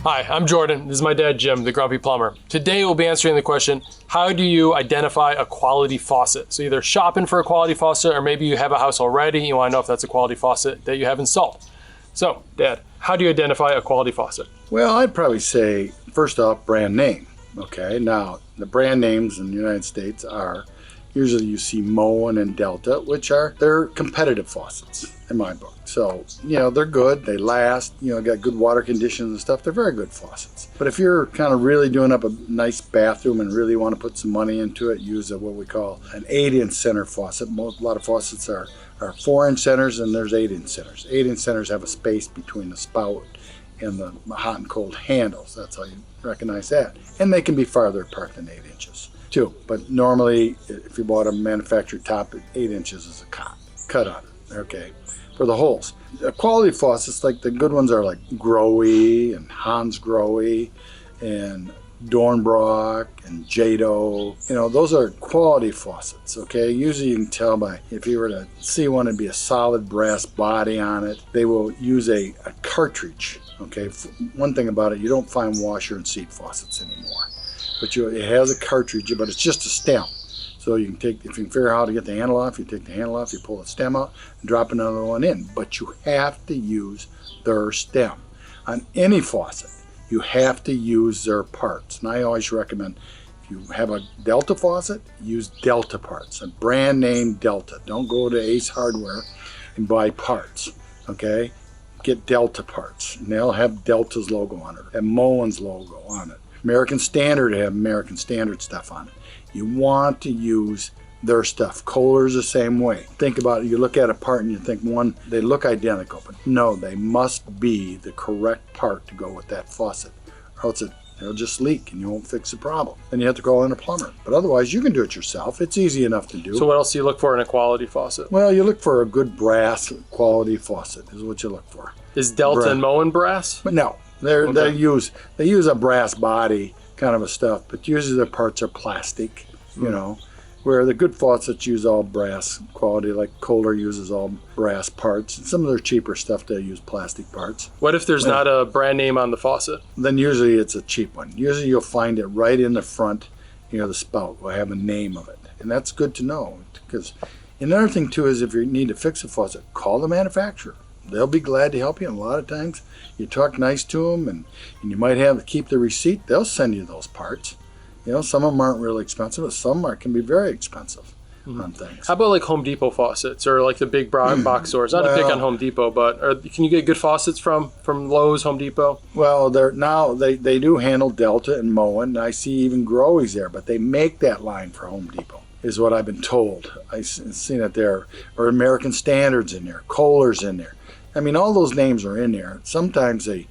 Hi, I'm Jordan. This is my dad, Jim, the Grumpy Plumber. Today we'll be answering the question, how do you identify a quality faucet? So either shopping for a quality faucet, or maybe you have a house already, you want to know if that's a quality faucet that you have installed. So, Dad, how do you identify a quality faucet? Well, I'd probably say, first off, brand name. Okay, now the brand names in the United States are, usually you see Moen and Delta, which they're competitive faucets in my book. So, they're good, they last, got good water conditions and stuff. They're very good faucets. But if you're kind of really doing up a nice bathroom and really want to put some money into it, use what we call an 8-inch center faucet. A lot of faucets are 4-inch centers, and there's 8-inch centers. 8-inch centers have a space between the spout and the hot and cold handles. That's how you recognize that. And they can be farther apart than 8 inches too. But normally, if you bought a manufactured top, 8 inches is a cut on it. Okay, for the holes. Quality faucets, like the good ones, are like Grohe and Hans Grohe and Dornbracht and Jado. Those are quality faucets. Okay, usually you can tell by, if you were to see one, it'd be a solid brass body on it. They will use a cartridge. Okay, one thing about it, you don't find washer and seat faucets anymore. But it has a cartridge, but it's just a stem. So you can if you can figure out how to get the handle off, you take the handle off, you pull the stem out, and drop another one in. But you have to use their stem. On any faucet, you have to use their parts. And I always recommend, if you have a Delta faucet, use Delta parts, a brand name Delta. Don't go to Ace Hardware and buy parts, okay? Get Delta parts, and they'll have Delta's logo on it, and Moen's logo on it. American Standard have American Standard stuff on it. You want to use their stuff. Kohler's the same way. Think about it, you look at a part and you think they look identical, but no, they must be the correct part to go with that faucet, or else it'll just leak and you won't fix the problem. Then you have to call in a plumber. But otherwise, you can do it yourself. It's easy enough to do. So what else do you look for in a quality faucet? Well, you look for a good brass quality faucet is what you look for. Is Delta and Moen brass? But no, they use a brass body kind of a stuff, but usually their parts are plastic, where the good faucets use all brass quality, like Kohler uses all brass parts. And some of their cheaper stuff, they use plastic parts. What if there's not a brand name on the faucet? Then usually it's a cheap one. Usually you'll find it right in the front, the spout will have a name of it. And that's good to know, because another thing too is if you need to fix a faucet, call the manufacturer. They'll be glad to help you. And a lot of times you talk nice to them, and you might have to keep the receipt. They'll send you those parts. Some of them aren't really expensive, but some can be very expensive on things. How about like Home Depot faucets, or like the big box stores? Not to pick on Home Depot, but can you get good faucets from Lowe's, Home Depot? Well, they do handle Delta and Moen. I see even Grohe's there, but they make that line for Home Depot, is what I've been told. I've seen it there. Or American Standard's in there, Kohler's in there. I mean, all those names are in there. Sometimes they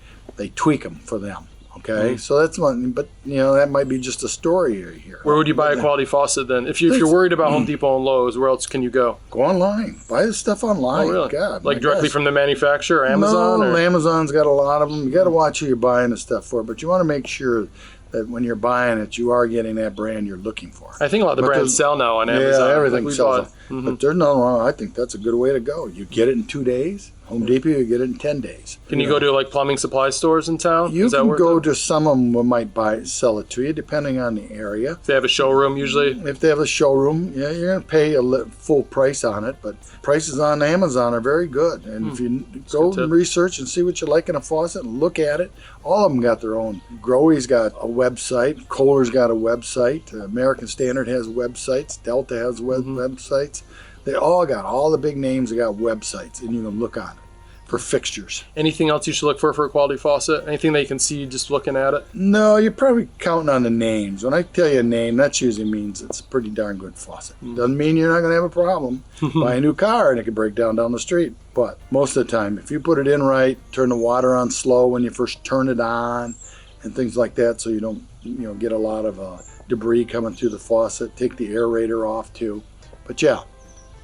tweak them for them. Okay, so that's one, but that might be just a story you hear. Where would you buy a quality faucet then? If you're worried about Home Depot and Lowe's, where else can you go? Go online. Buy the stuff online. Oh, really? God, like directly from the manufacturer, Amazon? No, Amazon's got a lot of them. You got to watch who you're buying the stuff for, but you want to make sure that when you're buying it, you are getting that brand you're looking for. I think a lot of the brands sell now on Amazon. Yeah, everything sells. But there's no wrong. I think that's a good way to go. You get it in 2 days. Home Depot, you get it in 10 days. Can you go to like plumbing supply stores in town? You can go to some of them might sell it to you, depending on the area. If they have a showroom, usually? If they have a showroom, yeah, you're going to pay a full price on it, but prices on Amazon are very good. And if you go and research and see what you like in a faucet and look at it, all of them got their own. Grohe's got a website, Kohler's got a website, American Standard has websites, Delta has websites. They all got, all the big names have got websites, and you can look on it for fixtures. Anything else you should look for a quality faucet? Anything that you can see just looking at it? No, you're probably counting on the names. When I tell you a name, that usually means it's a pretty darn good faucet. Doesn't mean you're not going to have a problem. Buy a new car and it can break down the street. But most of the time, if you put it in right, turn the water on slow when you first turn it on, and things like that, so you don't get a lot of debris coming through the faucet. Take the aerator off too. But yeah.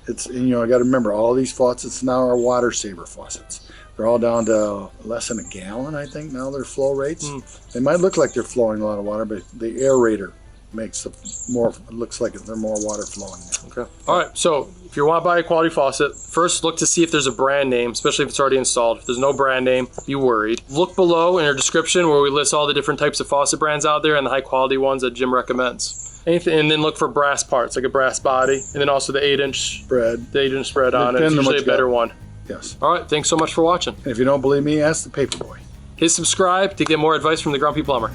I got to remember, all these faucets now are water saver faucets. They're all down to less than a gallon, I think, now their flow rates. They might look like they're flowing a lot of water, but the aerator makes the more, it looks like there's more water flowing. Okay. All right. So if you want to buy a quality faucet, first look to see if there's a brand name, especially if it's already installed. If there's no brand name, be worried. Look below in our description where we list all the different types of faucet brands out there and the high quality ones that Jim recommends. Anything, and then look for brass parts, like a brass body, and then also the 8-inch Spread. The 8-inch spread on it. It's usually a better one. Yes. All right. Thanks so much for watching. And if you don't believe me, ask the paperboy. Hit subscribe to get more advice from the Grumpy Plumber.